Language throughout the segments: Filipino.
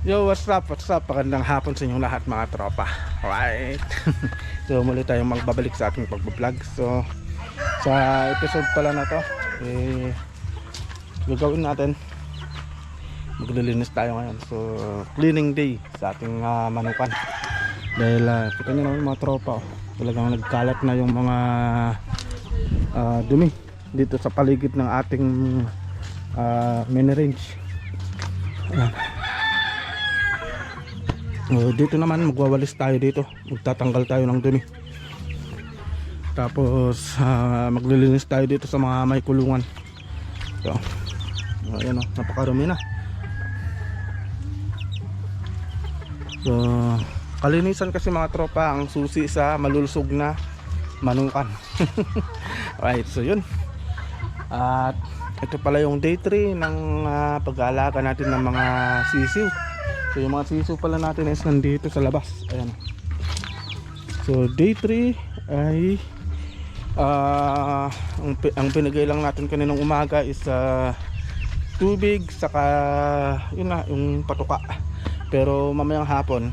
Yo, what's up? What's up? Magandang hapon sa inyong lahat mga tropa. Alright. So muli tayong magbabalik sa ating pagbablog. So sa episode pala na to, gagawin natin, maglilinis tayo ngayon. So cleaning day sa ating manukan. Dahil kita nyo naman mga tropa, talagang nagkalat na yung mga dumi dito sa paligid ng ating mini range. Ayan. Dito naman magwawalis tayo dito, magtatanggal tayo ng dumi. Tapos maglilinis tayo dito sa mga may kulungan. So ayan, napakarami na. So kalinisan kasi mga tropa ang susi sa malulusog na manukan. Right, so yun. At ito pala yung day 3 ng pag-aalaga natin ng mga sisiw. So yung mga sisiw pala natin is nandito sa labas. Ayan. So day 3 ay ang pinagay lang natin kaninang umaga is tubig saka yun na yung patuka. Pero mamayang hapon,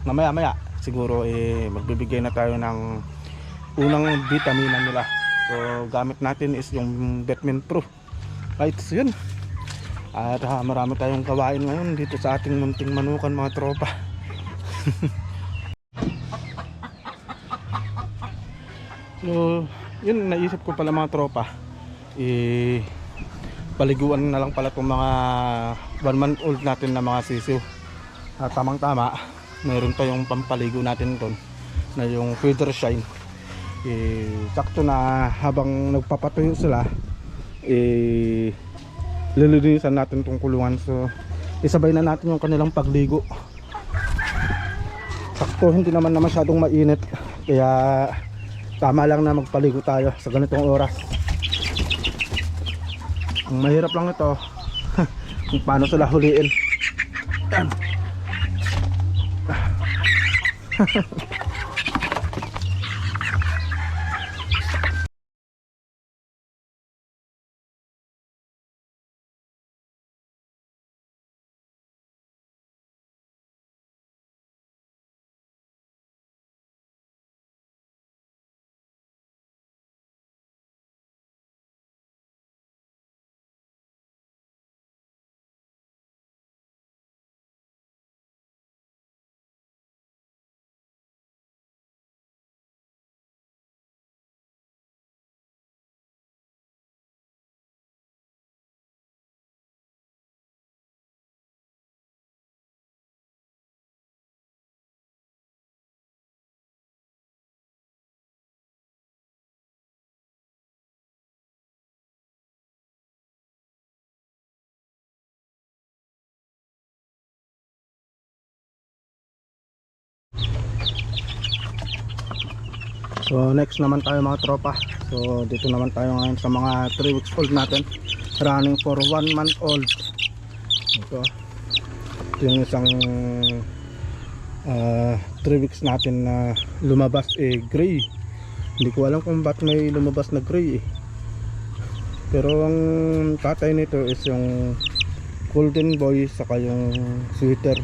mamaya siguro magbibigay na tayo ng unang vitamina nila. So gamit natin is yung Betmin Pro. Right, so yun. At marami tayong gawain ngayon dito sa ating munting manukan mga tropa. So yun, naisip ko pala mga tropa, paliguan na lang pala itong mga 1 month old natin na mga sisiw. Tamang tama, mayroon tayong pampaligo natin doon na yung feather shine. Sakto na habang nagpapatuyo sila, lilinisan natin tong kulungan. So isabay na natin yung kanilang pagligo. Sakto, hindi naman na masyadong mainit, kaya tama lang na magpaligo tayo sa ganitong oras. Ang mahirap lang ito kung paano sila huliin. So next naman tayo mga tropa. So dito naman tayo ngayon sa mga 3 weeks old natin, running for 1 month old. Ito yung isang 3 weeks natin na lumabas gray. Hindi ko alam kung ba't may lumabas na gray pero ang tatay nito is yung golden boy saka yung sweater.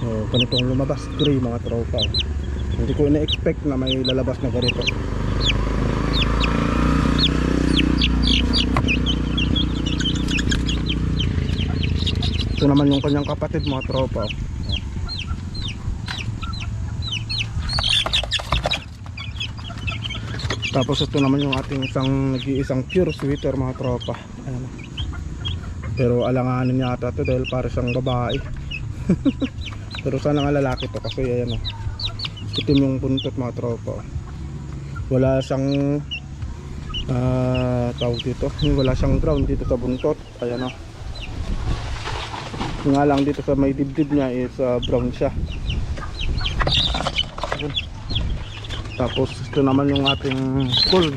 So ganitong lumabas gray mga tropa. Hindi ko ina-expect na may lalabas na ganito. Ito naman yung kanyang kapatid mga tropa. Tapos ito naman yung ating nag-iisang pure sweater mga tropa. Ayan. Pero alanganin niya ata ito dahil para siyang babae. Pero sana nga lalaki to kasi ayan o, itim yung buntot mga tropa. Wala siyang tawag dito, wala siyang ground dito sa buntot. Ayan o, nga lang dito sa may dibdib niya is brown siya. Tapos ito naman yung ating gold.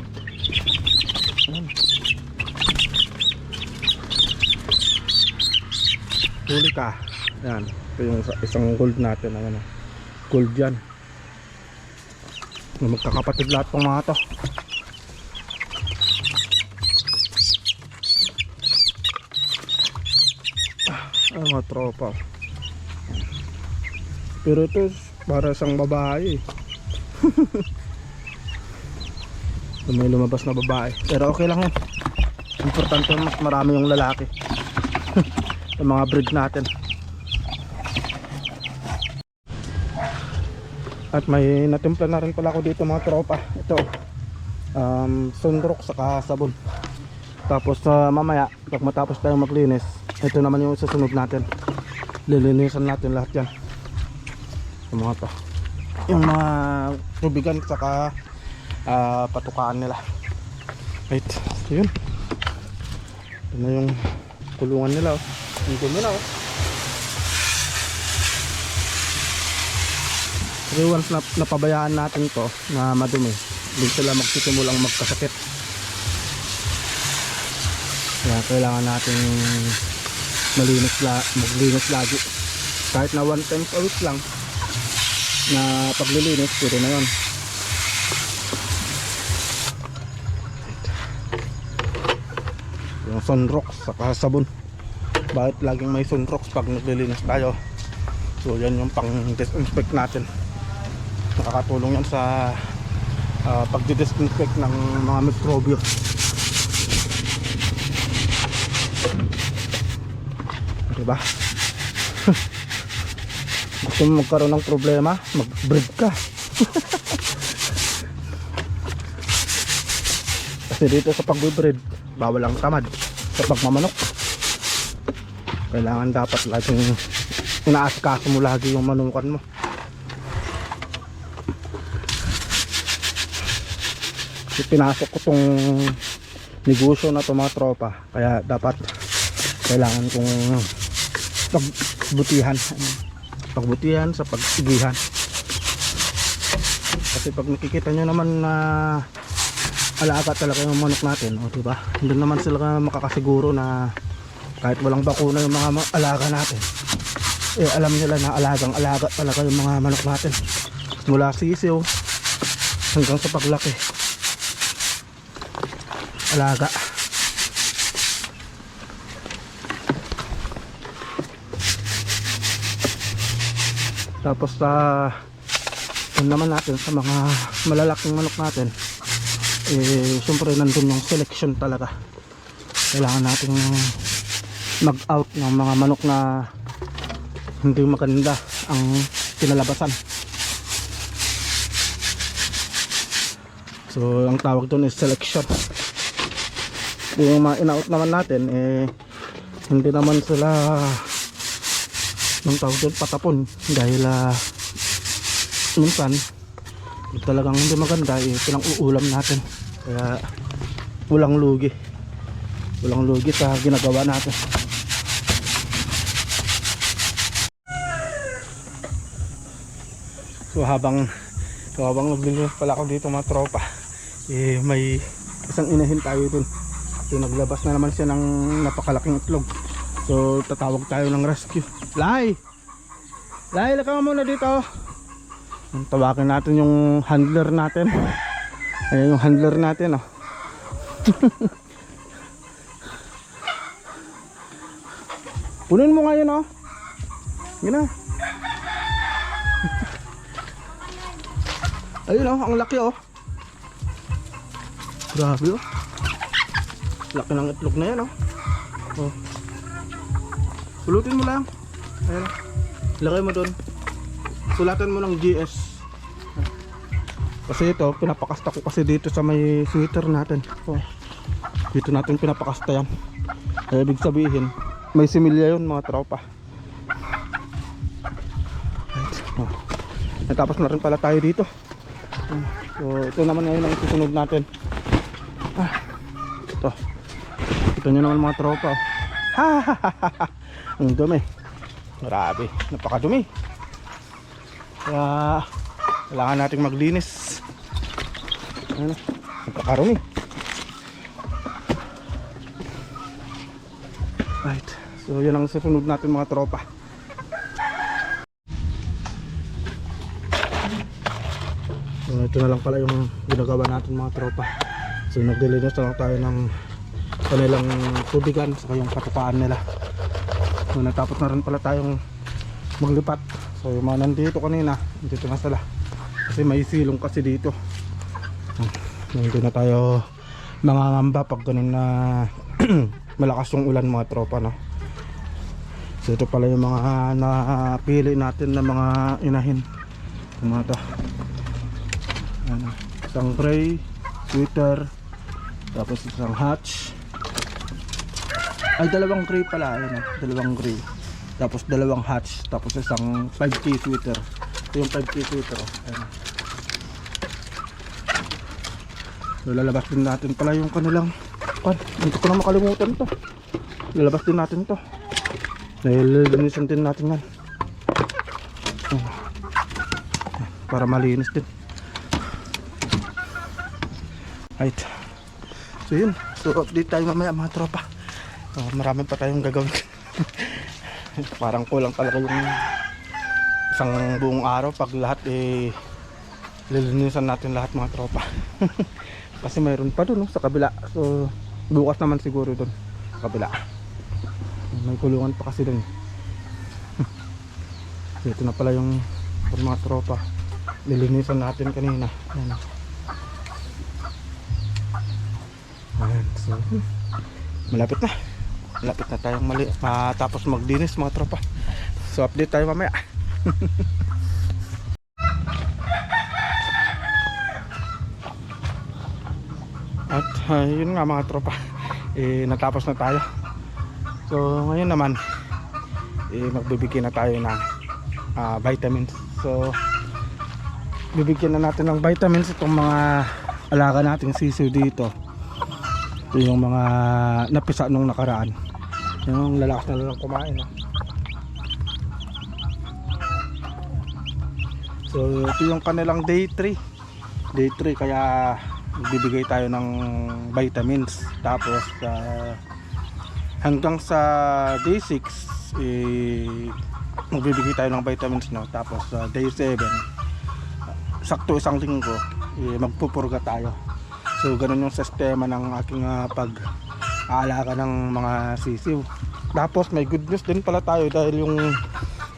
Huli ka. Ayan, ito yung isang gold natin. Ayan, gold yan. Magkakapatid lahat ng mga to. Ay mga tropa. Pero ito para sang babae. May lumabas na babae. Pero okay lang yan. Importante mas marami yung lalaki. Yung mga breed natin. At may natimpla na rin pala ako dito mga tropa. Ito sunrock saka sabon. Tapos mamaya pag matapos tayong maglinis, ito naman yung susunod natin. Lilinisan natin lahat yan. Yung mga to, yung mga tubigan saka patukaan nila. Right, so yun. Ito na yung kulungan nila, oh. Ang dumi na, oh. Pero once napabayaan natin to na madumi, hindi sila magsisimulang magkasakit. Kaya kailangan natin maglinis lagi. Kahit na 1 time a week lang na paglilinis, pwede na yun. Yung sunrocks saka sabon. Bakit laging may sunrocks pag naglilinis tayo? So yan yung pang disinfect natin. Nakakatulong yan sa pagdidisinfect ng mga mikrobyo. Diba? Gusto mo magkaroon ng problema, mag-breed ka. Kasi dito sa pag-breed, bawal ang tamad sa pagmamanok. Kailangan dapat laging inaasikaso mo lagi yung manukan mo. Kasi pinasok ko tong negosyo na to mga tropa, kaya dapat kailangan kong pagbutihan sa pagsigihan. Kasi pag nakikita nyo naman na alaga talaga yung manok natin, o diba, hindi naman sila makakasiguro na kahit walang bakuna yung mga alaga natin, eh alam nila na alagang alaga talaga yung mga manok natin mula sisiw hanggang sa paglaki. Alaga. Tapos yun naman natin sa mga malalaking manok natin, eh syempre nandun yung selection talaga. Kailangan natin mag out ng mga manok na hindi maganda ang kinalabasan. So ang tawag doon is selection. Yung mga in-out naman natin, eh hindi naman sila ng tawag doon patapon, dahil minsan talagang hindi maganda, eh pinang-uulam natin. Kaya walang lugi sa ginagawa natin. So habang naglilinis pala ako dito mga tropa, eh may isang inahin tayo dun. So naglabas na naman siya ng napakalaking itlog. So tatawag tayo ng rescue. Lai, laka ka muna dito. Tawagin natin yung handler natin. Ayan yung handler natin, oh. Punin mo ngayon, oh. Yun na. Ayun, oh, ang laki, oh. Grabe, oh. Laki ng itlog na yan, oh. Oh. Pulutin mo lang. Ayan, oh. Lagay mo doon. Sulatan mo ng GS. Kasi ito, pinapakasta ko kasi dito sa may sweater natin. Oh. Dito natin pinapakasta yan. Kaya ibig sabihin, may similya yun mga tropa. Right. Oh. Natapos na rin pala tayo dito. So ito naman ngayon ang susunod natin. Ito. Ito nyo naman mga tropa. Ang dumi. Grabe, napakadumi. Kaya kailangan nating maglinis. Ano? Napakakarumi. Right. So yan ang susunod natin mga tropa. So ito na lang pala yung ginagawa natin mga tropa. So naglilinis na lang tayo ng kanilang tubigan saka yung patukaan nila. So natapos na rin pala tayong maglipat. So yung mga nandito kanina, dito na sila kasi may silong kasi dito. Hindi na tayo mangangamba pag ganun na malakas yung ulan mga tropa, no? So ito pala yung mga napili natin na mga inahin. Yung mga to, ano, isang gray sweater, tapos isang hatch, ay dalawang gray pala, ayun, dalawang gray, tapos dalawang hatch, tapos isang 5K sweater. Ito yung 5K sweater, ayun. So lalabas din natin pala yung kanilang hindi ko na makalimutan to, lalabas din natin to, nililinisan din natin yan para malinis din. Right. So yun, so update tayo mamaya mga tropa. Marami pa tayong gagawin. Parang kulang talaga yung isang buong araw pag lahat lilinisan natin lahat mga tropa. Kasi mayroon pa dun, no, sa kabila. So bukas naman siguro dun sa kabila. May kulungan pa kasi dun. So ito na pala yung mga tropa, lilinisan natin kanina. Ayan. Ayan, so malapit na tayong matapos magdinis mga tropa. So update tayo mamaya. At yun nga mga tropa, natapos na tayo. So ngayon naman magbibigyan na tayo ng vitamins. So bibigyan na natin ng vitamins itong mga alaga nating sisiw dito. Ito yung mga napisa nung nakaraan, yung lalakas na lang kumain, no? So ito yung kanilang day 3 kaya bibigay tayo ng vitamins. Tapos hanggang sa day 6 magbibigay tayo ng vitamins, no? Tapos day 7 sakto isang linggo magpupurga tayo. So ganun yung sistema ng aking pag-aalaga ng mga sisiw. Tapos may good news din pala tayo dahil yung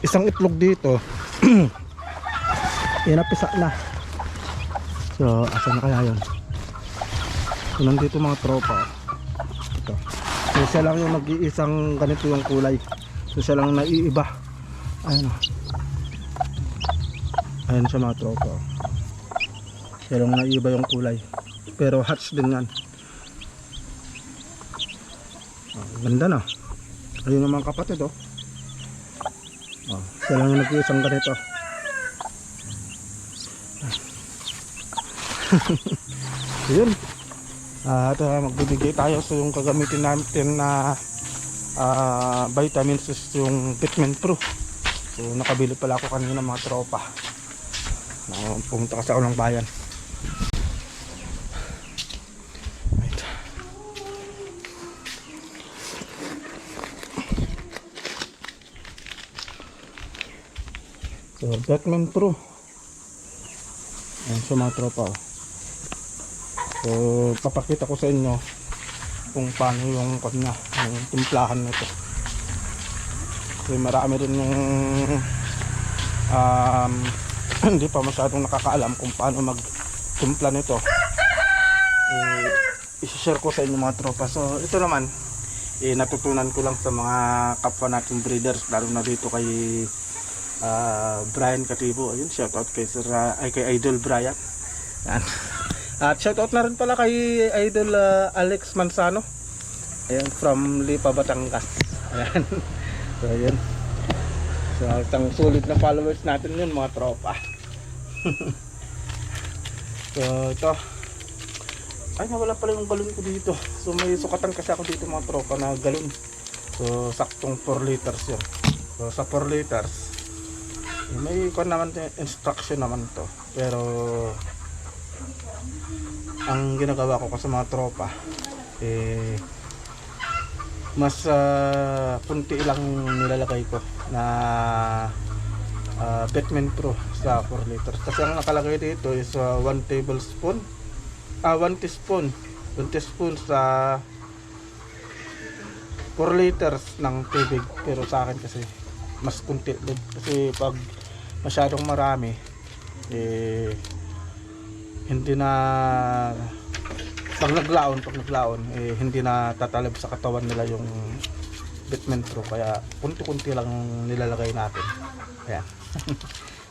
isang itlog dito napisa na. So asan na kaya yun? So nandito mga tropa. Ito. So siya lang yung nag-iisang ganito yung kulay. So siya lang naiiba. Ayun o. Ayun siya mga tropa. Siya lang naiiba yung kulay. Pero hatch din yan. Ganda na. Ayun naman kapatid, oh. Siya lang yung nag-iisang ganito. Yun. At magbibigay tayo. So yung gagamitin natin na vitamins is yung Vitamin Pro. So nakabili pala ako kanina mga tropa. Pumunta kasi ako ng bayan. So Vitamin Pro. Ayan siya mga tropa. So papakita ko sa inyo kung paano yung kanya, yung timplahan nito. Kasi marami rin yung hindi pa masyadong nakakaalam kung paano magtimpla nito. I-share ko sa inyo mga tropa. So ito naman natutunan ko lang sa mga kapwa natin breeders, lalo na dito kay Brian Katibo. Ayun, shoutout kay Sir kay Idol Brian. Yan. At shoutout na rin pala kay Idol Alex Mansano. Ayan, from Lipa, Batangas. Ayan. So ayun. So isang sulit na followers natin yun mga tropa. So ito. Ay, nawala pala yung galon ko dito. So may sukatan kasi ako dito mga tropa na galon. So saktong 4 liters yun. So sa 4 liters may naman instruction naman to, pero ang ginagawa ko kasi mga tropa mas punti lang nilalagay ko na Vitamin Pro sa 4 liters kasi ang nakalagay dito is 1 tablespoon 1 teaspoon sa 4 liters ng tubig, pero sa akin kasi mas kunti din. Kasi pag masyadong marami hindi na pag naglaon hindi na tatalab sa katawan nila yung bitmentro, kaya kunti-kunti lang nilalagay natin. Ayan.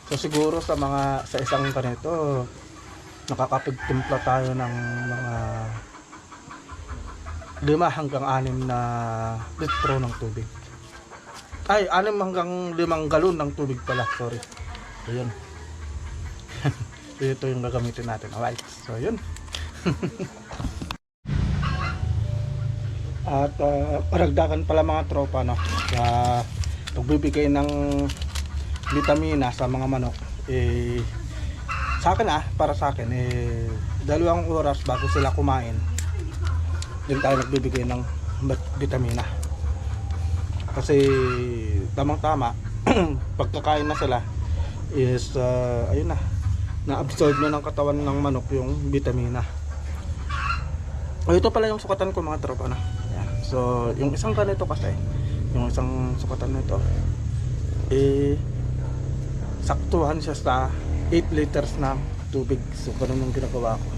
So siguro sa isang ganito nakakapagtimpla tayo ng mga 5 hanggang 6 na litro ng tubig. Ay, 6 hanggang 5 galon ng tubig pala, sorry. So yun. Ito yung gagamitin natin. Alright, so yun. At paragdagan pala mga tropa, no, sa pagbibigay ng vitamina sa mga manok, sa akin para sa akin 2 oras bago sila kumain din tayo nagbibigay ng vitamina. Kasi tamang tama pagkakain na sila is ayun na-absorb na ng katawan ng manok yung vitamina. Ito pala yung sukatan ko mga tropa na. So yung isang ganito kasi, yung isang sukatan nito saktuhan siya sa 8 liters ng tubig. So ganun yung ginagawa ko.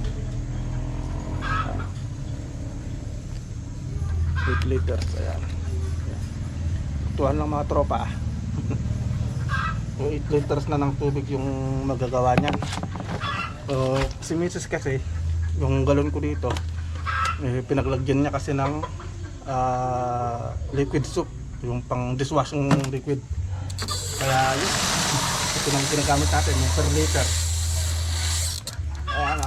8 liters, ayan. Saktuhan lang mga tropa. So 8 liters na ng tubig yung magagawa niyan. So si Mrs. kasi yung galon ko dito pinaglagyan niya kasi ng liquid soup, yung pang dishwashing liquid. Kaya yun, ito nang ginagamit natin, yung per liter. Ayan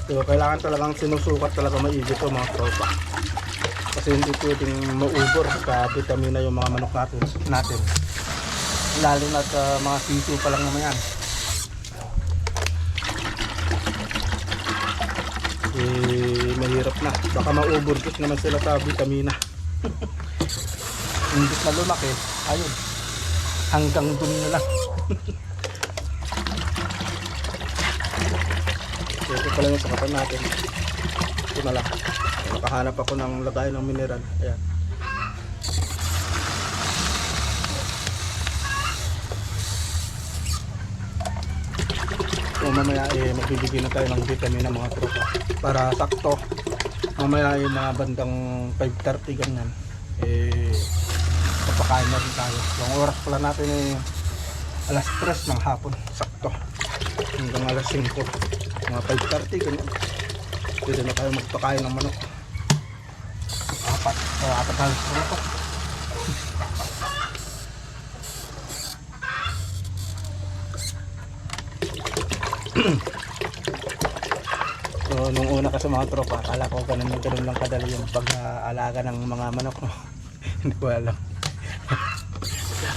So kailangan talagang sinusukat talaga maigi ito mga tropa. Kasi hindi pwedeng maubor sa vitamina yung mga manok natin. Lalo na sa mga siso pa lang naman yan. Mahirap na, baka ma-overdoose naman sila sa vitamina. Hindi na lumaki, ayun, hanggang dun na lang. So, ito pala yung sakatan natin. Ito na lang, nakahanap ako ng lagay ng mineral. Ayan. So mamaya magbibigay na tayo ng vitamina mga tropa para sakto. Mamaya mga bandang 5:30 ganyan papakain na rin tayo. Yung oras pala natin alas 3 ng hapon, sakto hanggang alas 5, mga 5:30 ganyan. Pwede na tayo magpakain ng manok. Apat halos ito. So nung una kasi mga tropa, akala ko ganun lang kadali yung pag-aalaga ng mga manok. Hindi ko alam.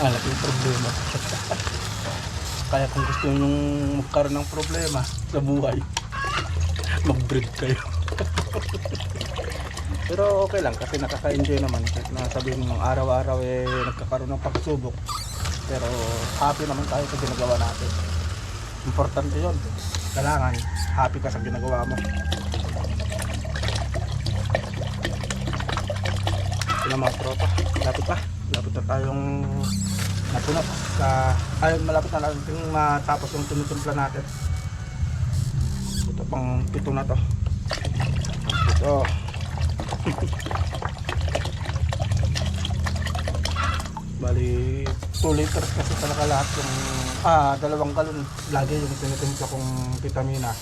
Alam yung problema. Kaya kung gusto nyo magkaroon ng problema sa buhay, mag-breed kayo. Pero okay lang kasi nakaka-enjoy naman. Kahit na sabihin mo araw-araw nagkakaroon ng pagsubok, pero happy naman tayo sa ginagawa natin. Importante yun. Kailangan happy ka sa ginagawa mo. Ito na mga tropa, lapit na tayong napunot sa malapit na natin matapos yung tinitimpla natin. Ito pang 7 na to. Ito bali 2 liters kasi talaga lahat yung 2 galon lagi yung tinitimpla kong vitamina.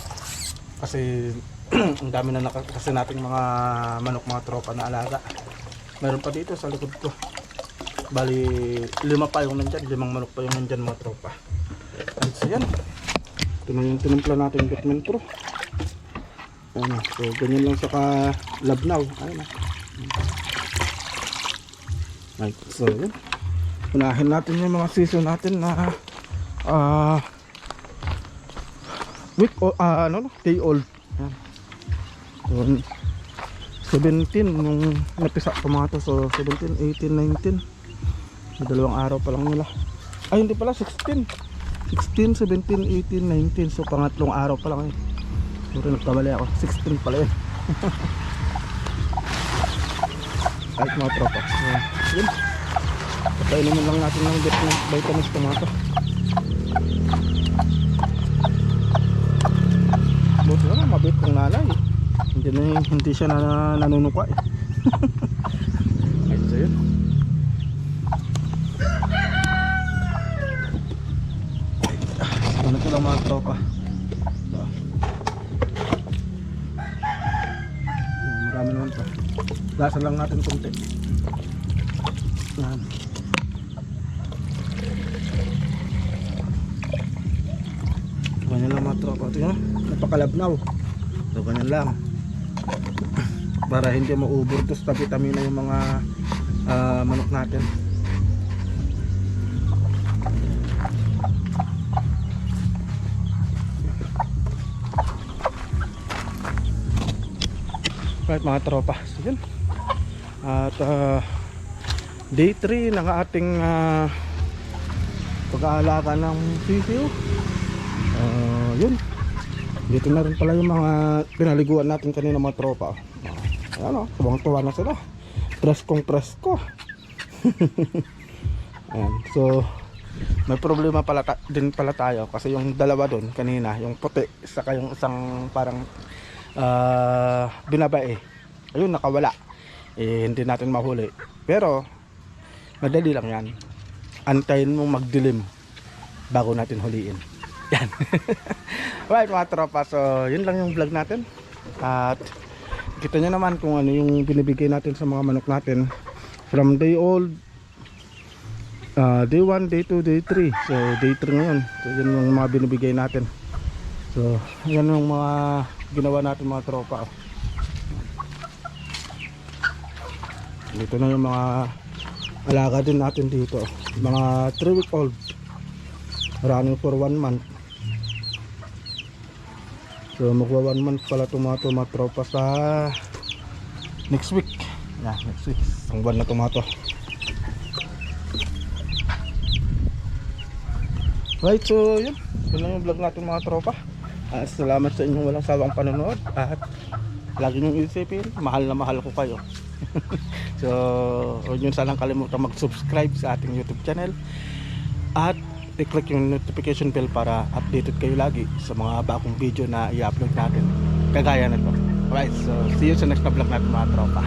Kasi ang dami na kasi nating mga manok mga tropa na alaga. Meron pa dito sa likod ko, bali 5 pa yung nandyan, 5 manok pa yung nandyan mga tropa. At so yan, ito na yung tinimpla natin Bitmen Pro. Ayan, so ganyan lang sa kalabnaw. Ayan na. Right, so yun, unahin natin yung mga season natin na day old. Ayan. So 17 nung napisa ko mga to. So 17, 18, 19, may 2 araw pa lang nila. Ay hindi pala, 16, 17, 18, 19. So pangatlong araw pa lang Sorry, nagkamali ako, 16 pala yun. Kahit mga tropa. So yun, Pagkainin lang natin ng vitamins tomato. Buti naman mabait kong nanay. Hindi siya nanunuka eh. Ayun so yun. Ano ko lang mga tropa. Marami naman pa. Lasa lang natin kunti. Yan. Ganyan lang mga tropa. Ito yun, napakalabnaw. So ganyan lang. Para hindi ma-overdose na vitamina yung mga manok natin. Right mga tropa. So yun. At day 3 ng ating pag-aalaga ng sisiw. Yun. Dito na rin pala yung mga pinaliguan natin kanina mga tropa. Ayan o, tuwang-tuwa na sila. Presko. Ayan. So may problema pala din pala tayo kasi yung dalawa doon kanina, yung puti saka yung isang parang binabae, ayun nakawala. Hindi natin mahuli, pero madali lang yan. Antayin mong magdilim bago natin huliin yan. Right mga tropa, so yun lang yung vlog natin. At kita nyo naman kung ano yung binibigay natin sa mga manok natin from day old, day 1, day 2, day 3. So day 3 ngayon. So yun yung mga binibigay natin. So yan yung mga ginawa natin mga tropa. Dito na yung mga alaga din natin dito. Mga 3-week old running for 1 month. So magwa 1 month pala tomato mga tropa sa next week. Yeah, next week. Ang buwan na tomato. Right, so yun. Yun lang yung vlog natin mga tropa. Salamat sa inyong walang sawang panonood. At lagi nyo isipin, mahal na mahal ko kayo. So huwag nyo sanang kalimutan mag-subscribe sa ating YouTube channel. At i-click yung notification bell para updated kayo lagi sa mga bagong video na i-upload natin kagaya nito. Alright, so see you sa next na vlog natin mga tropa.